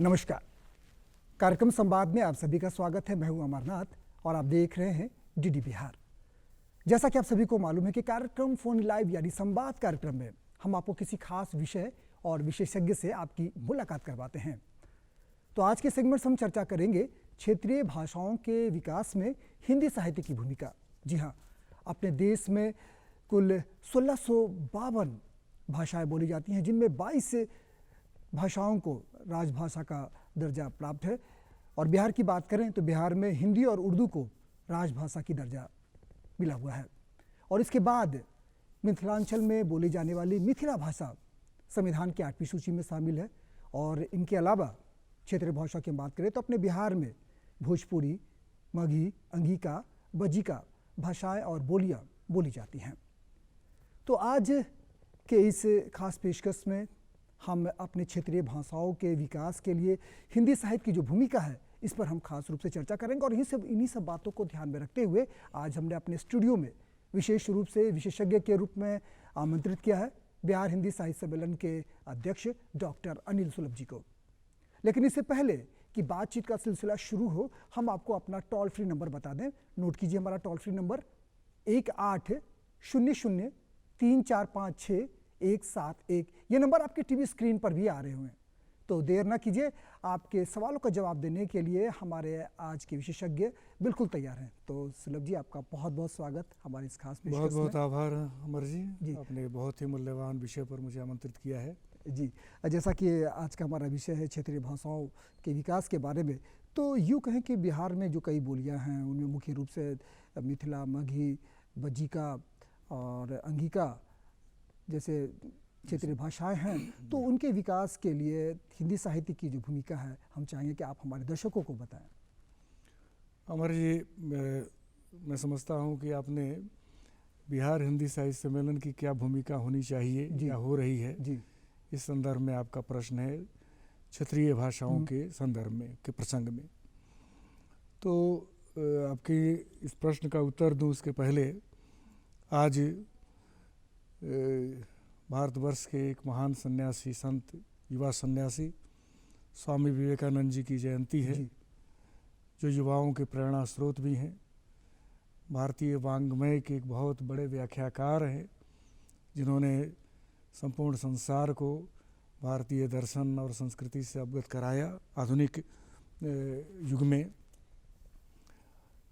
नमस्कार। कार्यक्रम संवाद में आप सभी का स्वागत है। मैं हूं अमरनाथ और आप देख रहे हैं डीडी बिहार। जैसा कि आप सभी को मालूम है कि कार्यक्रम फोन लाइव यानी संवाद कार्यक्रम में हम आपको किसी खास विषय और विशेषज्ञ से आपकी मुलाकात करवाते हैं। तो आज के सेगमेंट हम चर्चा करेंगे क्षेत्रीय भाषाओं के विकास में हिंदी साहित्य की भूमिका। जी हाँ, अपने देश में कुल 1652 भाषाएं बोली जाती हैं, जिनमें 22 भाषाओं को राजभाषा का दर्जा प्राप्त है। और बिहार की बात करें तो बिहार में हिंदी और उर्दू को राजभाषा की दर्जा मिला हुआ है। और इसके बाद मिथिलांचल में बोली जाने वाली मिथिला भाषा संविधान की 8वीं सूची में शामिल है। और इनके अलावा क्षेत्रीय भाषा की बात करें तो अपने बिहार में भोजपुरी, मगही, अंगिका, बज्जिका भाषाएं और बोलियां बोली जाती हैं। तो आज के इस खास पेशकश में हम अपने क्षेत्रीय भाषाओं के विकास के लिए हिंदी साहित्य की जो भूमिका है, इस पर हम खास रूप से चर्चा करेंगे। और इन्हीं सब बातों को ध्यान में रखते हुए आज हमने अपने स्टूडियो में विशेष रूप से विशेषज्ञ के रूप में आमंत्रित किया है बिहार हिंदी साहित्य सम्मेलन के अध्यक्ष डॉक्टर अनिल सुलभ जी को। लेकिन इससे पहले कि बातचीत का सिलसिला शुरू हो, हम आपको अपना टोल फ्री नंबर बता दें। नोट कीजिए हमारा टोल फ्री नंबर 1800-3456-171। ये नंबर आपके टीवी स्क्रीन पर भी आ रहे हुए हैं। तो देर ना कीजिए, आपके सवालों का जवाब देने के लिए हमारे आज के विशेषज्ञ बिल्कुल तैयार हैं। तो सुलभ जी, आपका बहुत बहुत स्वागत हमारे इस खास पेशकश में। बहुत बहुत आभार अमर जी, आपने बहुत ही मूल्यवान विषय पर मुझे आमंत्रित किया है। जी, जैसा कि आज का हमारा विषय है क्षेत्रीय भाषाओं के विकास के बारे में, तो यूँ कहें कि बिहार में जो कई बोलियां हैं उनमें मुख्य रूप से मिथिला, मगही, बज्जिका और अंगिका जैसे क्षेत्रीय भाषाएं हैं। तो उनके विकास के लिए हिंदी साहित्य की जो भूमिका है, हम चाहेंगे कि आप हमारे दर्शकों को बताएं। अमर जी, मैं समझता हूँ कि आपने बिहार हिंदी साहित्य सम्मेलन की क्या भूमिका होनी चाहिए या हो रही है जी, इस संदर्भ में आपका प्रश्न है, क्षेत्रीय भाषाओं के संदर्भ में के प्रसंग में। तो आपके इस प्रश्न का उत्तर दूं उसके पहले आज भारतवर्ष के एक महान सन्यासी, संत, युवा सन्यासी स्वामी विवेकानंद जी की जयंती है, जो युवाओं के प्रेरणा स्रोत भी हैं। भारतीय वाङ्मय के एक बहुत बड़े व्याख्याकार हैं, जिन्होंने संपूर्ण संसार को भारतीय दर्शन और संस्कृति से अवगत कराया आधुनिक युग में।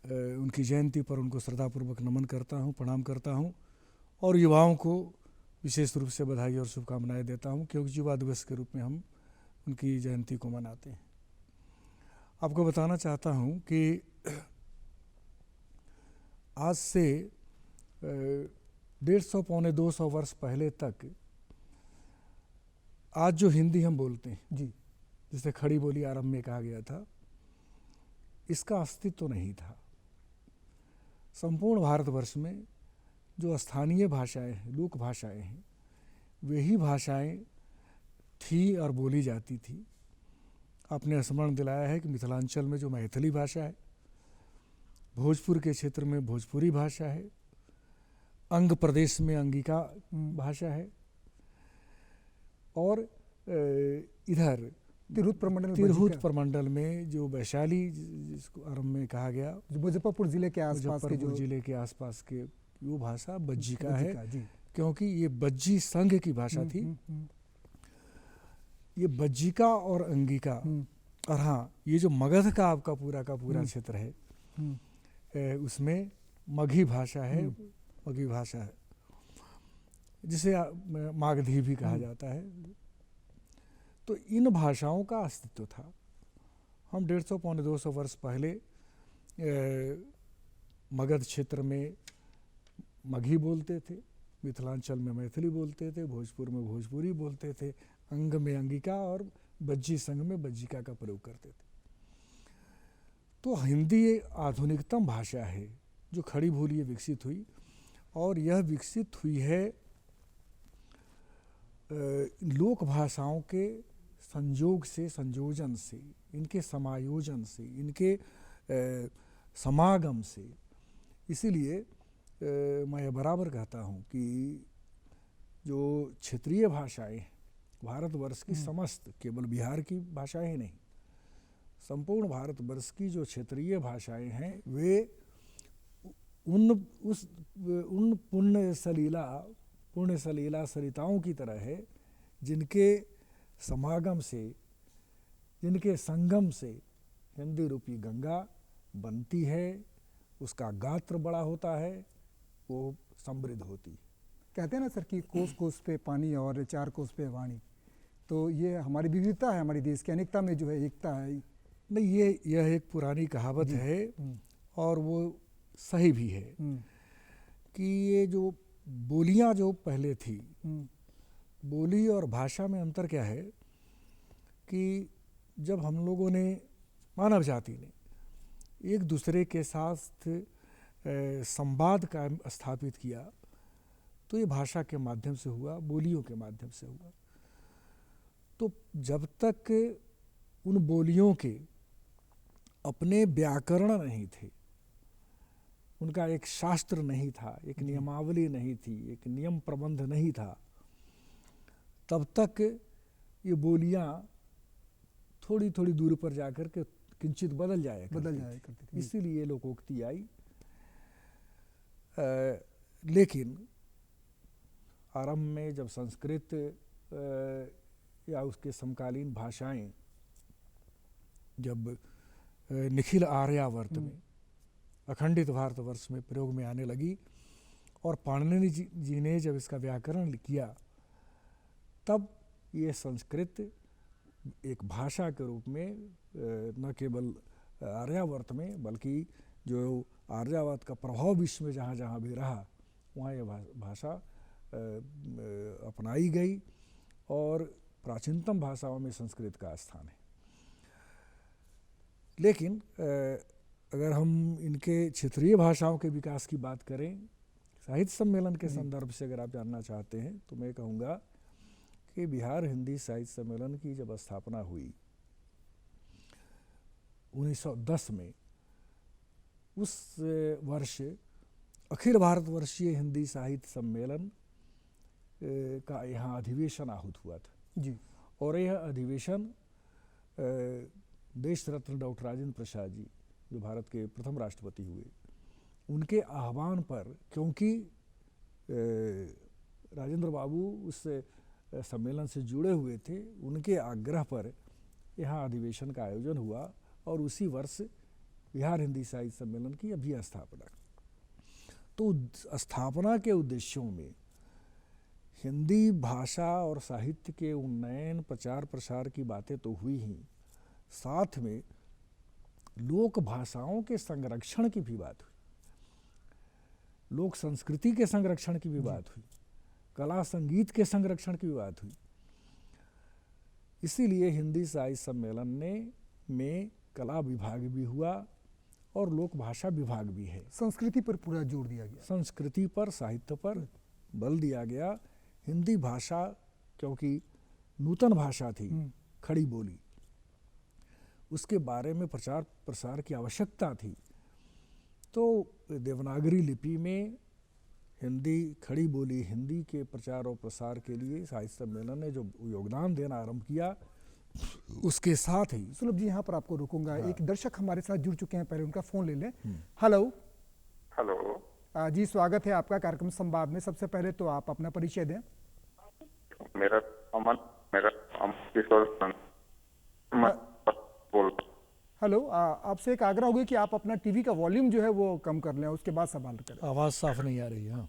उनकी जयंती पर उनको श्रद्धापूर्वक नमन करता हूँ, प्रणाम करता हूँ और युवाओं को विशेष रूप से बधाई और शुभकामनाएं देता हूँ, क्योंकि युवा दिवस के रूप में हम उनकी जयंती को मनाते हैं। आपको बताना चाहता हूँ कि आज से 150 पौने 200 वर्ष पहले तक आज जो हिंदी हम बोलते हैं, जी, जिसे खड़ी बोली आरंभ में कहा गया था, इसका अस्तित्व नहीं था। संपूर्ण भारतवर्ष में जो स्थानीय भाषाएं हैं, लोक भाषाएं हैं, वही भाषाएं थी और बोली जाती थी। आपने स्मरण दिलाया है कि मिथिलांचल में जो मैथिली भाषा है, भोजपुर के क्षेत्र में भोजपुरी भाषा है, अंग प्रदेश में अंगिका भाषा है, और इधर तिरहुत प्रमंडल में जो वैशाली, जिसको आरंभ में कहा गया, मुजफ्फरपुर जिले के आसपास के वो भाषा बज्जिका है, क्योंकि ये बज्जी संघ की भाषा थी। ये बज्जिका और अंगिका, और हाँ, ये जो मगध का आपका पूरा का पूरा क्षेत्र है, उसमें मगही भाषा है, मगही भाषा है, जिसे मागधी भी कहा जाता है। तो इन भाषाओं का अस्तित्व था। हम 150 पौने 200 वर्ष पहले मगध क्षेत्र में मगही बोलते थे, मिथिलांचल में मैथिली बोलते थे, भोजपुर में भोजपुरी बोलते थे, अंग में अंगिका और बज्जी संघ में बज्जिका का प्रयोग करते थे। तो हिंदी एक आधुनिकतम भाषा है जो खड़ी बोली विकसित हुई, और यह विकसित हुई है लोक भाषाओं के संयोग से, संयोजन से, इनके समायोजन से, इनके समागम से। इसीलिए मैं बराबर कहता हूँ कि जो क्षेत्रीय भाषाएं भारतवर्ष की समस्त, केवल बिहार की भाषाएं नहीं, संपूर्ण भारतवर्ष की जो क्षेत्रीय भाषाएं हैं वे उन पुण्य सलीला सरिताओं की तरह है जिनके समागम से, जिनके संगम से हिंदी रूपी गंगा बनती है, उसका गात्र बड़ा होता है, वो समृद्ध होती है। कहते हैं ना सर कि कोस कोस पे पानी और चार कोस पे वाणी, तो ये हमारी विविधता है, हमारी देश की अनेकता में जो है एकता है। नहीं, यह एक पुरानी कहावत है और वो सही भी है कि ये जो बोलियां जो पहले थी, बोली और भाषा में अंतर क्या है कि जब हम लोगों ने, मानव जाति ने एक दूसरे के साथ संवाद का स्थापित किया तो ये भाषा के माध्यम से हुआ, बोलियों के माध्यम से हुआ। तो जब तक उन बोलियों के अपने व्याकरण नहीं थे, उनका एक शास्त्र नहीं था, एक नियमावली नहीं थी, एक नियम प्रबंध नहीं था, तब तक ये बोलियां थोड़ी थोड़ी दूर पर जाकर के किंचित बदल जाया करती थी। इसीलिए लोकोक्ति आई। लेकिन आरंभ में जब संस्कृत या उसके समकालीन भाषाएं जब निखिल आर्यावर्त में, अखंडित भारतवर्ष में प्रयोग में आने लगी और पाणिनि जी ने जब इसका व्याकरण किया, तब ये संस्कृत एक भाषा के रूप में न केवल आर्यावर्त में बल्कि जो आर्यावर्त का प्रभाव विश्व में जहाँ जहाँ भी रहा वहाँ ये भाषा अपनाई गई और प्राचीनतम भाषाओं में संस्कृत का स्थान है। लेकिन अगर हम इनके क्षेत्रीय भाषाओं के विकास की बात करें, साहित्य सम्मेलन के संदर्भ से अगर आप जानना चाहते हैं तो मैं कहूँगा कि बिहार हिंदी साहित्य सम्मेलन की जब स्थापना हुई 1910 में, उस वर्ष अखिल भारतवर्षीय हिंदी साहित्य सम्मेलन का यहाँ अधिवेशन आहूत हुआ था जी। और यह अधिवेशन देश रत्न डॉक्टर राजेंद्र प्रसाद जी, जो भारत के प्रथम राष्ट्रपति हुए, उनके आह्वान पर, क्योंकि राजेंद्र बाबू उस सम्मेलन से जुड़े हुए थे, उनके आग्रह पर यहाँ अधिवेशन का आयोजन हुआ और उसी वर्ष बिहार हिंदी साहित्य सम्मेलन की अभी स्थापना। तो स्थापना के उद्देश्यों में हिंदी भाषा और साहित्य के उन्नयन, प्रचार प्रसार की बातें तो हुई ही, साथ में लोक भाषाओं के संरक्षण की भी बात हुई, लोक संस्कृति के संरक्षण की भी बात हुई, कला संगीत के संरक्षण की भी बात हुई। इसीलिए हिंदी साहित्य सम्मेलन में कला विभाग भी हुआ और लोक भाषा विभाग भी है। संस्कृति पर पूरा जोर दिया गया, संस्कृति पर, साहित्य पर बल दिया गया। हिंदी भाषा क्योंकि नूतन भाषा थी, खड़ी बोली, उसके बारे में प्रचार प्रसार की आवश्यकता थी। तो देवनागरी लिपि में हिंदी, खड़ी बोली हिंदी के प्रचार और प्रसार के लिए साहित्य सम्मेलन ने जो योगदान देना आरंभ किया, उसके साथ ही सुलभ जी यहाँ पर आपको रोकूंगा। एक दर्शक हमारे साथ जुड़ चुके हैं, पहले उनका फोन ले लें। हेलो हेलो जी, स्वागत है आपका कार्यक्रम संवाद में। सबसे पहले तो आप अपना परिचय दें। मेरा अमन किशोर बोल। हेलो, आपसे एक आग्रह होगी कि आप अपना टीवी का वॉल्यूम जो है वो कम कर लें, उसके बाद सवाल करें। आवाज़ साफ नहीं आ रही है।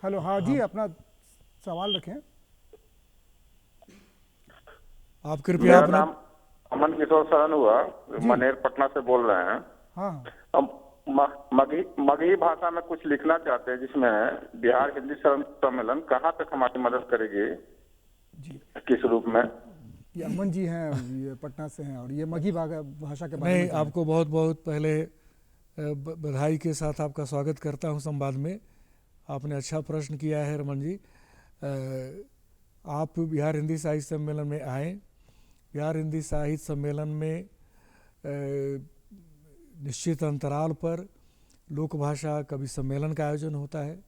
हेलो हाँ जी, अपना सवाल रखें। आप कृपया मेरा अपना नाम अमन किशोर शरण हुआ, मनेर पटना से बोल रहे हैं। हाँ, हम मगही भाषा में कुछ लिखना चाहते हैं जिसमें बिहार हिंदी सम्मेलन कहाँ तक हमारी मदद करेगी जी। किस रूप में? ये अमन जी हैं, ये पटना से हैं और ये मगही भाषा के बारे मैं में आपको बहुत बहुत पहले बधाई के साथ आपका स्वागत करता हूं संवाद में। आपने अच्छा प्रश्न किया है रमन जी। आप बिहार हिंदी साहित्य सम्मेलन में आए। बिहार हिंदी साहित्य सम्मेलन में निश्चित अंतराल पर लोक भाषा कवि सम्मेलन का आयोजन होता है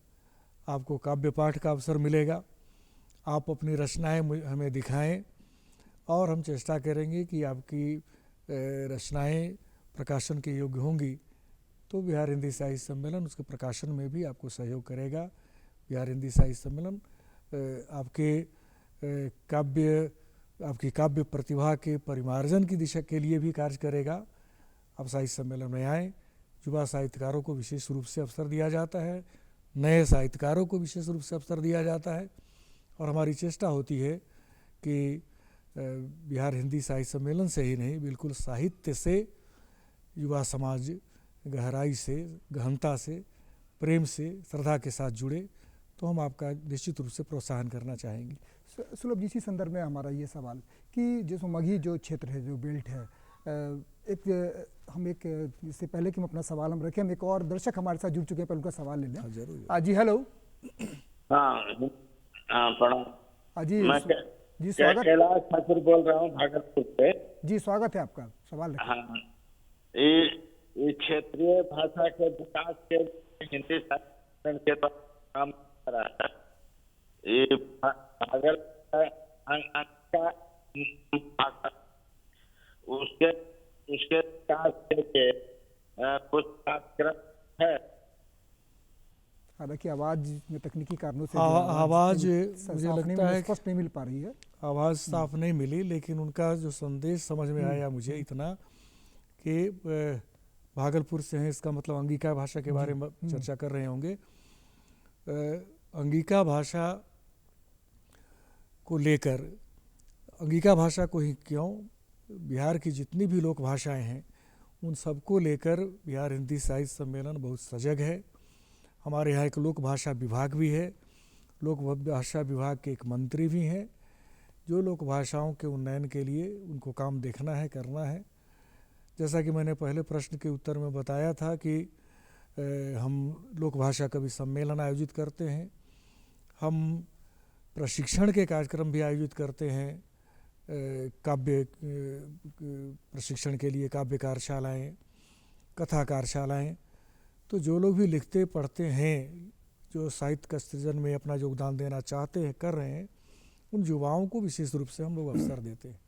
आपको काव्य पाठ का अवसर मिलेगा। आप अपनी रचनाएं हमें दिखाएं और हम चेष्टा करेंगे कि आपकी रचनाएं प्रकाशन के योग्य होंगी तो बिहार हिंदी साहित्य सम्मेलन उसके प्रकाशन में भी आपको सहयोग करेगा। बिहार हिंदी साहित्य सम्मेलन आपकी काव्य प्रतिभा के परिमार्जन की दिशा के लिए भी कार्य करेगा। आप साहित्य सम्मेलन में आएँ। युवा साहित्यकारों को विशेष रूप से अवसर दिया जाता है, नए साहित्यकारों को विशेष रूप से अवसर दिया जाता है और हमारी चेष्टा होती है कि बिहार हिंदी साहित्य सम्मेलन से ही नहीं, बिल्कुल साहित्य से युवा समाज गहराई से, गहनता से, प्रेम से, श्रद्धा के साथ जुड़े, तो हम आपका निश्चित रूप से प्रोत्साहन करना चाहेंगे। सुलभ जी, इसी संदर्भ में हमारा ये सवाल कि जैसे मगही जो क्षेत्र है, जो बेल्ट है, इससे पहले कि हम अपना सवाल हम रखें, हम एक और दर्शक हमारे साथ जुड़ चुके हैं, पर उनका सवाल ले लें। हाँ, जरूर। जी हेलो। हाँ प्रणाम। जी मैं स्वागत। कैलाश ठाकुर बोल रहा हूँ भागलपुर से। जी स्वागत है आपका, सवाल रखें। हाँ, ये क्षेत्रीय भाषा के विकास के हिंदी साहित्य के काम कर रहा है। ये भागलपुर उसके विकास के लिए कुछ कार्यक्रम है। हालांकि आवाज में तकनीकी कारणों से आवाज मुझे लगता है स्पष्ट नहीं मिल पा रही है, आवाज़ साफ नहीं मिली, लेकिन उनका जो संदेश समझ में आया मुझे इतना कि भागलपुर से हैं, इसका मतलब अंगिका भाषा के बारे में चर्चा कर रहे होंगे। अंगिका भाषा को लेकर, अंगिका भाषा को ही क्यों, बिहार की जितनी भी लोक भाषाएं हैं उन सबको लेकर बिहार हिंदी साहित्य सम्मेलन बहुत सजग है। हमारे यहाँ एक लोक भाषा विभाग भी है, लोक भाषा विभाग के एक मंत्री भी हैं जो लोक भाषाओं के उन्नयन के लिए उनको काम देखना है, करना है। जैसा कि मैंने पहले प्रश्न के उत्तर में बताया था कि हम लोक भाषा कवि सम्मेलन आयोजित करते हैं, हम प्रशिक्षण के कार्यक्रम भी आयोजित करते हैं, काव्य प्रशिक्षण के लिए काव्य कार्यशालाएँ, कथा कार्यशालाएँ। तो जो लोग भी लिखते पढ़ते हैं, जो साहित्य का सृजन में अपना योगदान देना चाहते हैं, कर रहे हैं, उन युवाओं को विशेष रूप से हम लोग अवसर देते हैं।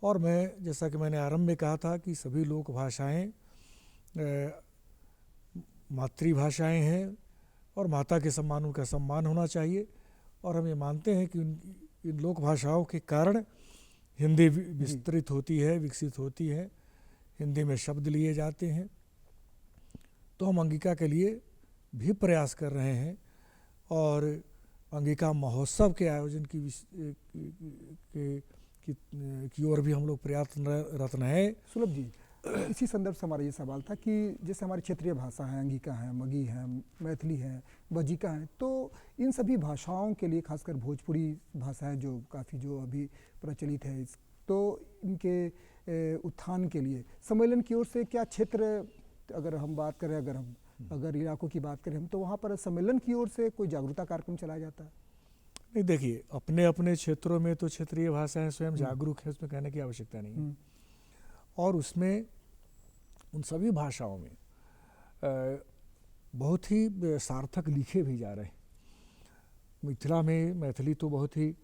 और मैं, जैसा कि मैंने आरंभ में कहा था कि सभी लोक भाषाएँ मातृभाषाएँ हैं और माता के सम्मान उनका सम्मान होना चाहिए। और हम ये मानते हैं कि इन लोक भाषाओं के कारण हिंदी विस्तृत होती है, विकसित होती है, हिंदी में शब्द लिए जाते हैं। तो हम अंगिका के लिए भी प्रयास कर रहे हैं और अंगिका महोत्सव के आयोजन की ओर भी हम लोग प्रयत्नरत हैं। सुलभ जी, इसी संदर्भ से हमारा ये सवाल था कि जैसे हमारी क्षेत्रीय भाषा है, अंगिका है, मगही है, मैथिली है, बज्जिका है, तो इन सभी भाषाओं के लिए, खासकर भोजपुरी भाषा है जो काफ़ी जो अभी प्रचलित है, तो इनके उत्थान के लिए सम्मेलन की ओर से क्या क्षेत्र, अगर हम बात करें, अगर इलाकों की बात करें हम, तो वहाँ पर सम्मेलन की ओर से कोई जागरूकता कार्यक्रम चलाया जाता है? नहीं, देखिए, अपने अपने क्षेत्रों में तो क्षेत्रीय भाषाएं स्वयं जागरूक है, उसमें कहने की आवश्यकता नहीं है। और उसमें उन सभी भाषाओं में बहुत ही सार्थक लिखे भी जा रहे हैं। मिथिला में मैथिली तो बहुत ही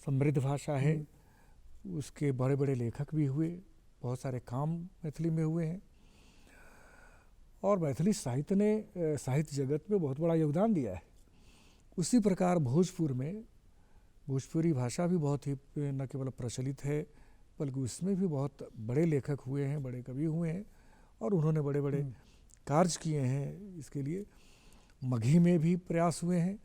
समृद्ध भाषा है, उसके बड़े बड़े लेखक भी हुए, बहुत सारे काम मैथिली में हुए हैं और मैथिली साहित्य ने साहित्य जगत में बहुत बड़ा योगदान दिया है। उसी प्रकार भोजपुर में भोजपुरी भाषा भी बहुत ही न केवल प्रचलित है, बल्कि उसमें भी बहुत बड़े लेखक हुए हैं, बड़े कवि हुए हैं और उन्होंने बड़े बड़े कार्य किए हैं। इसके लिए मगही में भी प्रयास हुए हैं।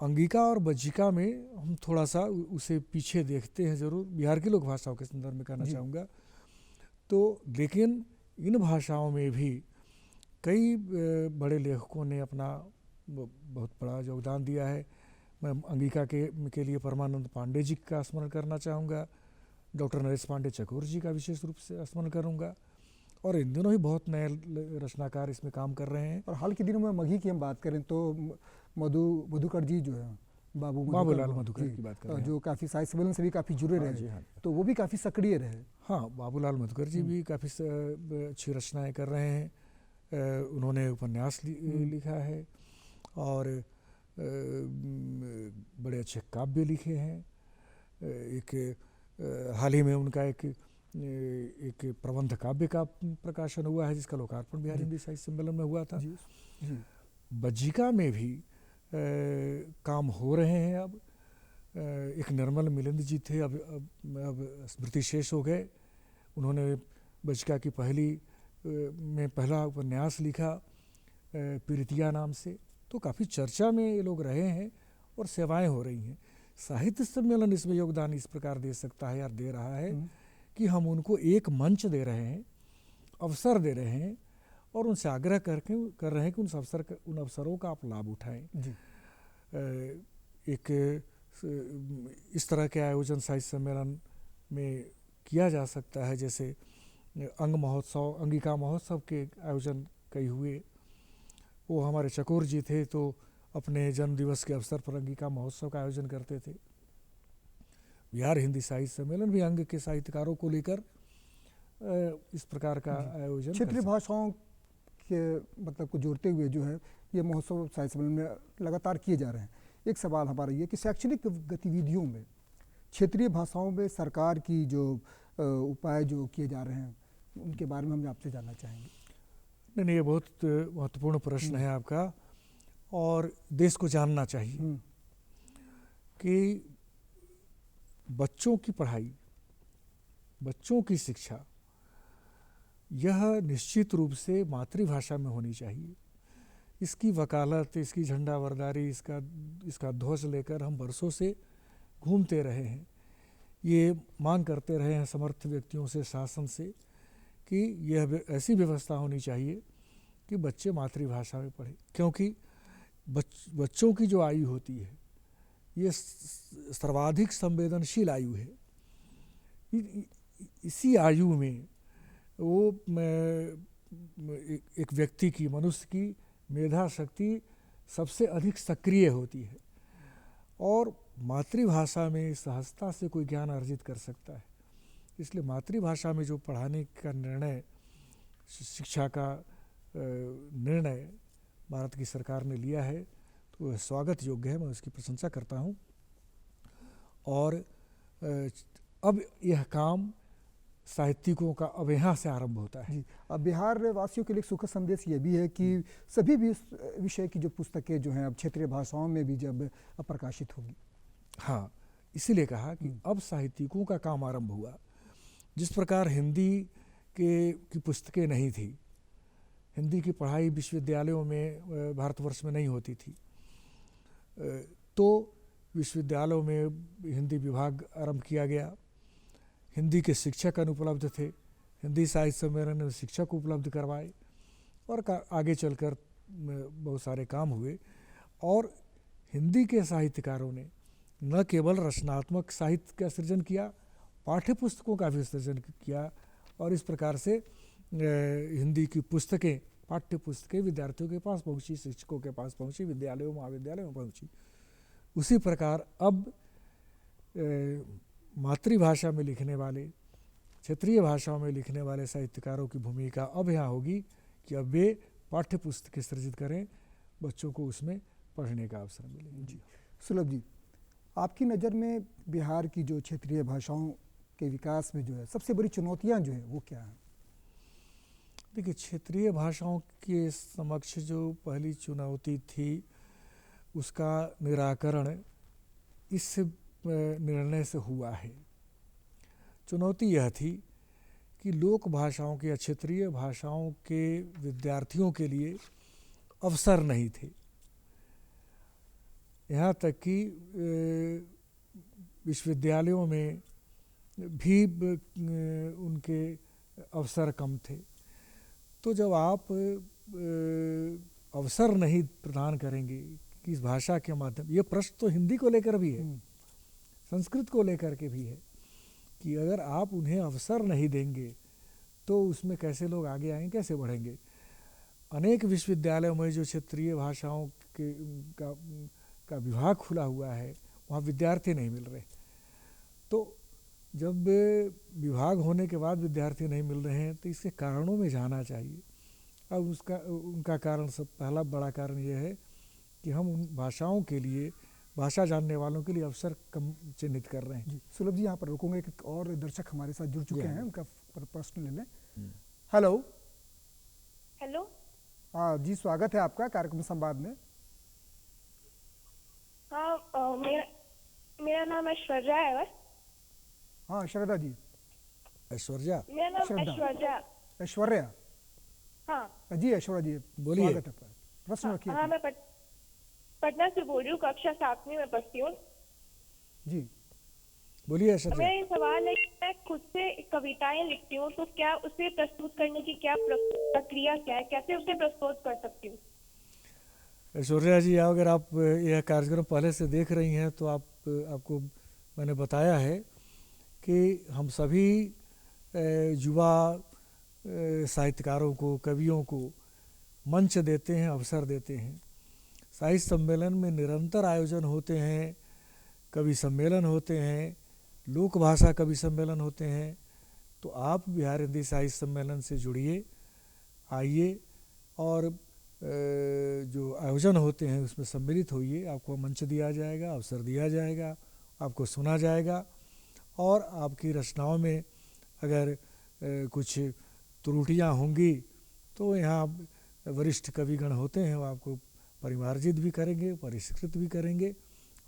अंगिका और बज्जिका में हम थोड़ा सा उसे पीछे देखते हैं ज़रूर, बिहार की लोक भाषाओं के संदर्भ में कहना चाहूँगा। तो लेकिन इन भाषाओं में भी कई बड़े लेखकों ने अपना बहुत बड़ा योगदान दिया है। मैं अंगिका के लिए परमानंद पांडे जी का स्मरण करना चाहूँगा, डॉक्टर नरेश पांडे चकोर जी का विशेष रूप से स्मरण करूँगा। और इन दिनों ही बहुत नए रचनाकार इसमें काम कर रहे हैं। और हाल के दिनों में मगही की हम बात करें तो मधुकर जी जो है, बाबूलाल मधुकर की बात कर रहे हैं, जो काफ़ी साहित्य सम्मेलन से भी काफ़ी जुड़े रहे, तो वो भी काफ़ी सक्रिय रहे। हाँ, बाबूलाल मधुकर जी भी काफ़ी अच्छी रचनाएँ कर रहे हैं। उन्होंने उपन्यास लिखा है और बड़े अच्छे काव्य लिखे हैं। हाल ही में उनका एक प्रबंध काव्य का प्रकाशन हुआ है, जिसका लोकार्पण बिहार हिंदी साहित्य सम्मेलन में हुआ था। जी जी। बज्जिका में भी काम हो रहे हैं। अब एक निर्मल मिलिंद जी थे, अब स्मृति शेष हो गए। उन्होंने बज्जिका की पहला उपन्यास लिखा पीरितिया नाम से। तो काफ़ी चर्चा में ये लोग रहे हैं और सेवाएं हो रही हैं। साहित्य सम्मेलन इसमें योगदान इस प्रकार दे सकता है या दे रहा है कि हम उनको एक मंच दे रहे हैं, अवसर दे रहे हैं और उनसे आग्रह कर रहे हैं कि उन अवसरों का आप लाभ उठाएं। जी। इस तरह के आयोजन साहित्य सम्मेलन में किया जा सकता है। जैसे अंगिका महोत्सव के आयोजन कई हुए। वो हमारे चकोर जी थे, तो अपने जन्म दिवस के अवसर पर अंगिका महोत्सव का आयोजन करते थे। बिहार हिंदी साहित्य सम्मेलन भी अंग के साहित्यकारों को लेकर इस प्रकार का आयोजन क्षेत्रीय भाषाओं के मतलब को जोड़ते हुए जो है ये महोत्सव साहित्य सम्मेलन में लगातार किए जा रहे हैं। एक सवाल हमारा ये कि शैक्षणिक गतिविधियों में क्षेत्रीय भाषाओं में सरकार की जो उपाय जो किए जा रहे हैं उनके बारे में हम आपसे जानना चाहेंगे। नहीं, ये बहुत महत्वपूर्ण प्रश्न है आपका और देश को जानना चाहिए कि बच्चों की पढ़ाई, बच्चों की शिक्षा यह निश्चित रूप से मातृभाषा में होनी चाहिए। इसकी वकालत, इसकी झंडाबरदारी, इसका ध्वज लेकर हम बरसों से घूमते रहे हैं। ये मांग करते रहे हैं समर्थ व्यक्तियों से, शासन से, कि यह ऐसी व्यवस्था होनी चाहिए कि बच्चे मातृभाषा में पढ़ें। क्योंकि बच्चों की जो आयु होती है ये सर्वाधिक संवेदनशील आयु है। इसी आयु में वो एक व्यक्ति की, मनुष्य की मेधा शक्ति सबसे अधिक सक्रिय होती है और मातृभाषा में सहजता से कोई ज्ञान अर्जित कर सकता है। इसलिए मातृभाषा में जो पढ़ाने का निर्णय, शिक्षा का निर्णय भारत की सरकार ने लिया है तो वह स्वागत योग्य है। मैं उसकी प्रशंसा करता हूँ। और अब यह काम साहित्यिकों का अब यहाँ से आरंभ होता है। अब बिहार वासियों के लिए सुखद संदेश ये भी है कि सभी भी विषय की जो पुस्तकें जो हैं अब क्षेत्रीय भाषाओं में भी जब प्रकाशित होगी। हाँ, इसीलिए कहा कि अब साहित्यिकों का काम आरंभ हुआ। जिस प्रकार हिंदी की पुस्तकें नहीं थी, हिंदी की पढ़ाई विश्वविद्यालयों में भारतवर्ष में नहीं होती थी, तो विश्वविद्यालयों में हिंदी विभाग आरंभ किया गया। हिंदी के शिक्षक अनुपलब्ध थे, हिंदी साहित्य सम्मेलन ने शिक्षक उपलब्ध करवाए और आगे चलकर बहुत सारे काम हुए। और हिंदी के साहित्यकारों ने न केवल रचनात्मक साहित्य का सृजन किया, पाठ्य पुस्तकों का भी सृजन किया और इस प्रकार से हिंदी की पुस्तकें, पाठ्य पुस्तकें विद्यार्थियों के पास पहुंची, शिक्षकों के पास पहुंची, विद्यालयों, महाविद्यालयों में पहुंची। उसी प्रकार अब मातृभाषा में लिखने वाले, क्षेत्रीय भाषाओं में लिखने वाले साहित्यकारों की भूमिका अब यहाँ होगी कि अब वे पाठ्य पुस्तकें सृजित करें, बच्चों को उसमें पढ़ने का अवसर मिले। जी, सुलभ जी, आपकी नज़र में बिहार की जो क्षेत्रीय भाषाओं के विकास में जो है सबसे बड़ी चुनौतियाँ जो है वो क्या हैं? देखिए, क्षेत्रीय भाषाओं के समक्ष जो पहली चुनौती थी उसका निराकरण इस निर्णय से हुआ है। चुनौती यह थी कि लोक भाषाओं के या क्षेत्रीय भाषाओं के विद्यार्थियों के लिए अवसर नहीं थे। यहाँ तक कि विश्वविद्यालयों में भी उनके अवसर कम थे। तो जब आप अवसर नहीं प्रदान करेंगे कि इस भाषा के माध्यम, ये प्रश्न तो हिंदी को लेकर भी है, संस्कृत को लेकर के भी है, कि अगर आप उन्हें अवसर नहीं देंगे तो उसमें कैसे लोग आगे आएंगे, कैसे बढ़ेंगे। अनेक विश्वविद्यालयों में जो क्षेत्रीय भाषाओं का विभाग खुला हुआ है वहाँ विद्यार्थी नहीं मिल रहे। तो जब विभाग होने के बाद विद्यार्थी नहीं मिल रहे हैं तो इसके कारणों में जाना चाहिए। अब उनका कारण, सब पहला बड़ा कारण यह है कि हम उन भाषाओं के लिए, भाषा जानने वालों के लिए अवसर कम चिन्हित कर रहे हैं। जी सुलभ जी, यहाँ पर रुकूंगा, एक और दर्शक हमारे साथ जुड़ चुके जी, हैं, उनका प्रश्न ले लें। हेलो। हेलो। हाँ जी, स्वागत है आपका कार्यक्रम संवाद में। हाँ, मेरा नाम ऐश्वर्या है। हाँ श्रद्धा जी। ऐश्वर्या, मेरा नाम श्रद्धा। ऐश्वर्या। ऐश्वर्या हाँ जी, ऐश्वर्या जी बोलिए। स्वागत है आपका। प्रश्न हाँ, रखिए हाँ अपना। मैं पटना से बोल रही हूँ, कक्षा 7वीं में पढ़ती हूँ। जी बोलिए ऐश्वर्या। मेरा ये सवाल है कि मैं खुद से कविताएं लिखती हूँ, तो क्या उसे प्रस्तुत करने की क्या प्रक्रिया क्या है, कैसे उसे प्रस्तुत कर सकती हूँ? ऐश्वर्या जी, अगर आप यह कार्यक्रम पहले से देख रही हैं तो आपको मैंने बताया है कि हम सभी युवा साहित्यकारों को, कवियों को मंच देते हैं, अवसर देते हैं। साहित्य सम्मेलन में निरंतर आयोजन होते हैं, कवि सम्मेलन होते हैं, लोक भाषा कवि सम्मेलन होते हैं। तो आप बिहार हिंदी साहित्य सम्मेलन से जुड़िए, आइए और जो आयोजन होते हैं उसमें सम्मिलित होइए। आपको मंच दिया जाएगा, अवसर दिया जाएगा, आपको सुना जाएगा और आपकी रचनाओं में अगर कुछ त्रुटियां होंगी तो यहाँ वरिष्ठ कविगण होते हैं, वो आपको परिमार्जित भी करेंगे, परिष्कृत भी करेंगे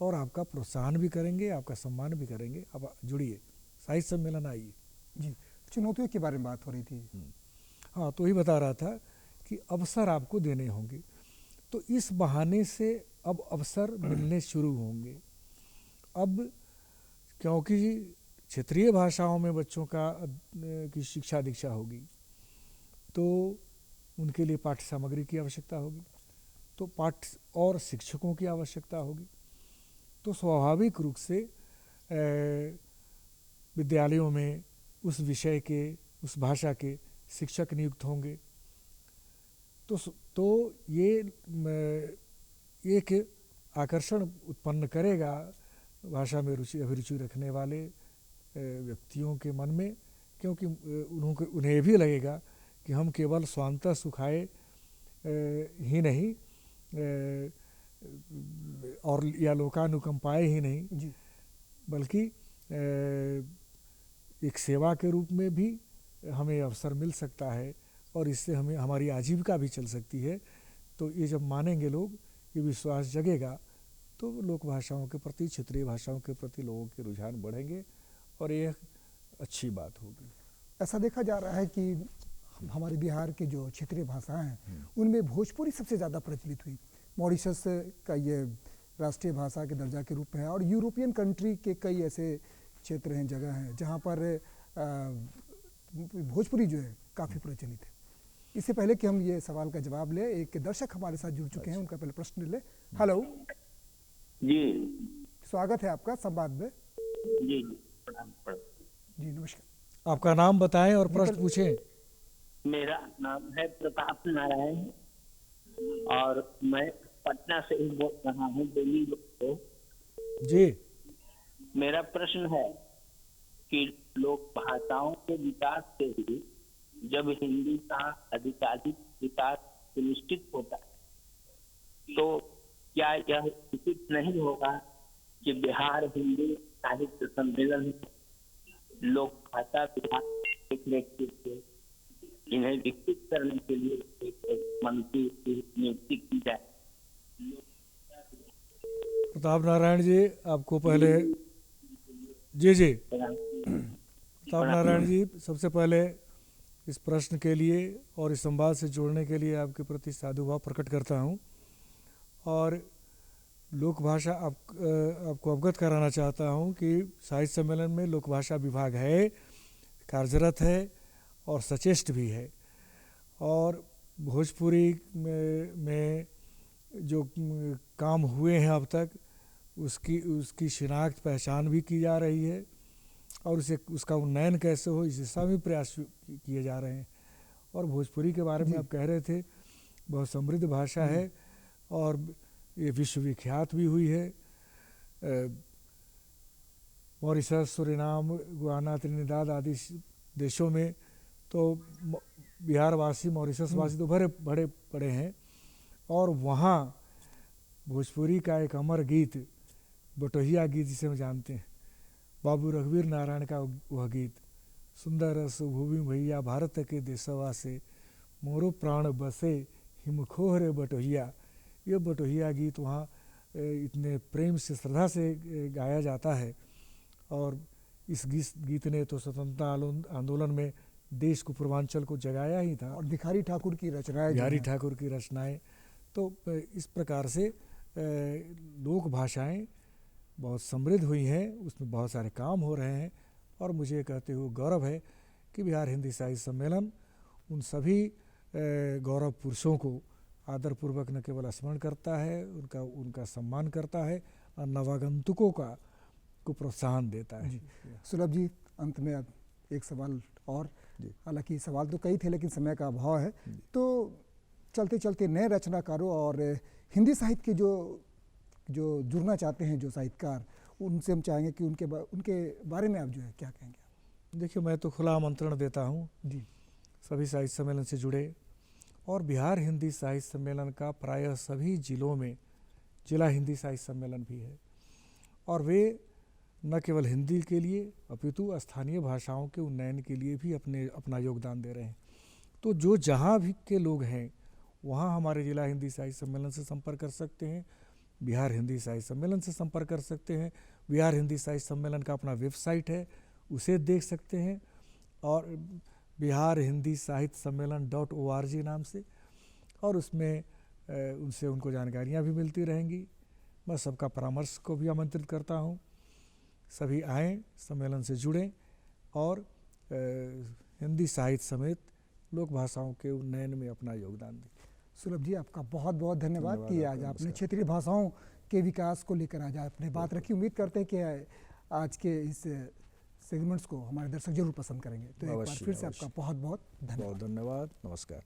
और आपका प्रोत्साहन भी करेंगे, आपका सम्मान भी करेंगे। आप जुड़िए, साहित्य सम्मेलन आइए। जी, चुनौतियों के बारे में बात हो रही थी। हाँ, तो ही बता रहा था कि अवसर आपको देने होंगे, तो इस बहाने से अब अवसर मिलने शुरू होंगे। अब क्योंकि क्षेत्रीय भाषाओं में बच्चों की शिक्षा दीक्षा होगी तो उनके लिए पाठ्य सामग्री की आवश्यकता होगी, तो पाठ्य और शिक्षकों की आवश्यकता होगी। तो स्वाभाविक रूप से विद्यालयों में उस विषय के, उस भाषा के शिक्षक नियुक्त होंगे। तो ये एक आकर्षण उत्पन्न करेगा भाषा में अभिरुचि रखने वाले व्यक्तियों के मन में, क्योंकि उन्हें भी लगेगा कि हम केवल स्वांतः सुखाए ही नहीं और या लोकानुकंपाए ही नहीं जी, बल्कि एक सेवा के रूप में भी हमें अवसर मिल सकता है और इससे हमें हमारी आजीविका भी चल सकती है। तो ये जब मानेंगे लोग, ये विश्वास जगेगा, तो लोक भाषाओं के प्रति, क्षेत्रीय भाषाओं के प्रति लोगों के रुझान बढ़ेंगे और ये अच्छी बात होगी। ऐसा देखा जा रहा है कि हमारे बिहार के जो क्षेत्रीय भाषाएं हैं उनमें भोजपुरी सबसे ज़्यादा प्रचलित हुई। मॉरिशस का ये राष्ट्रीय भाषा के दर्जा के रूप में है और यूरोपियन कंट्री के कई ऐसे क्षेत्र हैं, जगह हैं जहाँ पर भोजपुरी जो है काफ़ी प्रचलित है। इससे पहले कि हम ये सवाल का जवाब लें, एक दर्शक हमारे साथ जुड़ चुके हैं, उनका पहले प्रश्न ले। हेलो जी स्वागत है आपका संवाद में। जी प्रणाम प्रणाम। जी नमस्कार। आपका नाम बताएं और प्रश्न पूछें। मेरा नाम है प्रताप नारायण और मैं पटना से ही बोल रहा हूँ, दिल्ली से। जी, मेरा प्रश्न है कि लोक भाषाओं के विकास से ही जब हिंदी का आधिकारिक विकास सुनिश्चित होता है तो क्या यह उचित नहीं होगा कि बिहार हिंदी साहित्य सम्मेलन लोक भाषा विभाग की देखरेख के लिए इन्हें विकसित करने के लिए एक मंत्री की नियुक्ति की जाए? प्रताप नारायण जी, आपको पहले जी प्रताप नारायण जी, सबसे पहले इस प्रश्न के लिए और इस संवाद से जोड़ने के लिए आपके प्रति साधुभाव प्रकट करता हूं और लोक भाषा आपको अवगत कराना चाहता हूं कि साहित्य सम्मेलन में लोक भाषा विभाग है, कार्यरत है और सचेष्ट भी है। और भोजपुरी में जो काम हुए हैं अब तक उसकी शिनाख्त पहचान भी की जा रही है और उसका उन्नयन कैसे हो इस दिशा में प्रयास किए जा रहे हैं। और भोजपुरी के बारे में आप कह रहे थे, बहुत समृद्ध भाषा है और ये विश्वविख्यात भी हुई है। मॉरिशस, सूरीनाम, गुयाना, त्रिनिदाद आदि देशों में तो बिहार वासी, मॉरिशस वासी तो बड़े बड़े हैं और वहाँ भोजपुरी का एक अमर गीत बटोहिया गीत जिसे हम जानते हैं, बाबू रघुवीर नारायण का वह गीत, सुंदर सुभूमि भैया भारत के देशवा से मोरो प्राण बसे हिमखोह रे बटोहिया। ये बटोहिया गीत वहाँ इतने प्रेम से श्रद्धा से गाया जाता है। और इस गीत ने तो स्वतंत्रता आंदोलन में देश को, पूर्वांचल को जगाया ही था। और भिखारी ठाकुर की रचनाएं, भिखारी ठाकुर की रचनाएं, तो इस प्रकार से लोक भाषाएं बहुत समृद्ध हुई हैं, उसमें बहुत सारे काम हो रहे हैं। और मुझे कहते हुए गौरव है कि बिहार हिंदी साहित्य सम्मेलन उन सभी गौरव पुरुषों को आदरपूर्वक न केवल स्मरण करता है, उनका सम्मान करता है और नवागंतुकों को प्रोत्साहन देता है। सुलभ जी, अंत में अब एक सवाल और, हालांकि सवाल तो कई थे लेकिन समय का अभाव है, तो चलते चलते नए रचनाकारों और हिंदी साहित्य के जो जुड़ना चाहते हैं जो साहित्यकार, उनसे हम चाहेंगे कि उनके बारे में आप जो है क्या कहेंगे? देखिए, मैं तो खुला आमंत्रण देता हूँ जी, सभी साहित्य सम्मेलन से जुड़े। और बिहार हिंदी साहित्य सम्मेलन का प्रायः सभी जिलों में जिला हिंदी साहित्य सम्मेलन भी है। और वे न केवल हिंदी के लिए अपितु स्थानीय भाषाओं के उन्नयन के लिए भी अपना योगदान दे रहे हैं। तो जो जहाँ भी के लोग हैं वहाँ हमारे जिला हिंदी साहित्य सम्मेलन से संपर्क कर सकते हैं, बिहार हिंदी साहित्य सम्मेलन से संपर्क कर सकते हैं। बिहार हिंदी साहित्य सम्मेलन का अपना वेबसाइट है, उसे देख सकते हैं, और बिहार हिंदी साहित्य सम्मेलन .org नाम से, और उसमें उनसे उनको जानकारियाँ भी मिलती रहेंगी। मैं सबका परामर्श को भी आमंत्रित करता हूँ, सभी आएँ, सम्मेलन से जुड़ें और हिंदी साहित्य समेत लोक भाषाओं के उन्नयन में अपना योगदान दें। सुलभ जी, आपका बहुत बहुत धन्यवाद कि आज आपने क्षेत्रीय भाषाओं के विकास को लेकर आज आपने बात रखी। उम्मीद करते हैं कि आज के इस सेगमेंट्स को हमारे दर्शक जरूर पसंद करेंगे। तो एक बार फिर से आपका बहुत बहुत धन्यवाद। नमस्कार।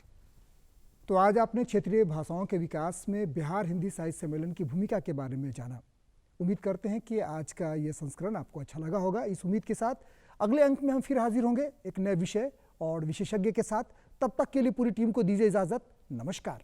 तो आज आपने क्षेत्रीय भाषाओं के विकास में बिहार हिंदी साहित्य सम्मेलन की भूमिका के बारे में जाना। उम्मीद करते हैं कि आज का ये संस्करण आपको अच्छा लगा होगा। इस उम्मीद के साथ अगले अंक में हम फिर हाजिर होंगे एक नए विषय और विशेषज्ञ के साथ। तब तक के लिए पूरी टीम को दीजिए इजाज़त। नमस्कार।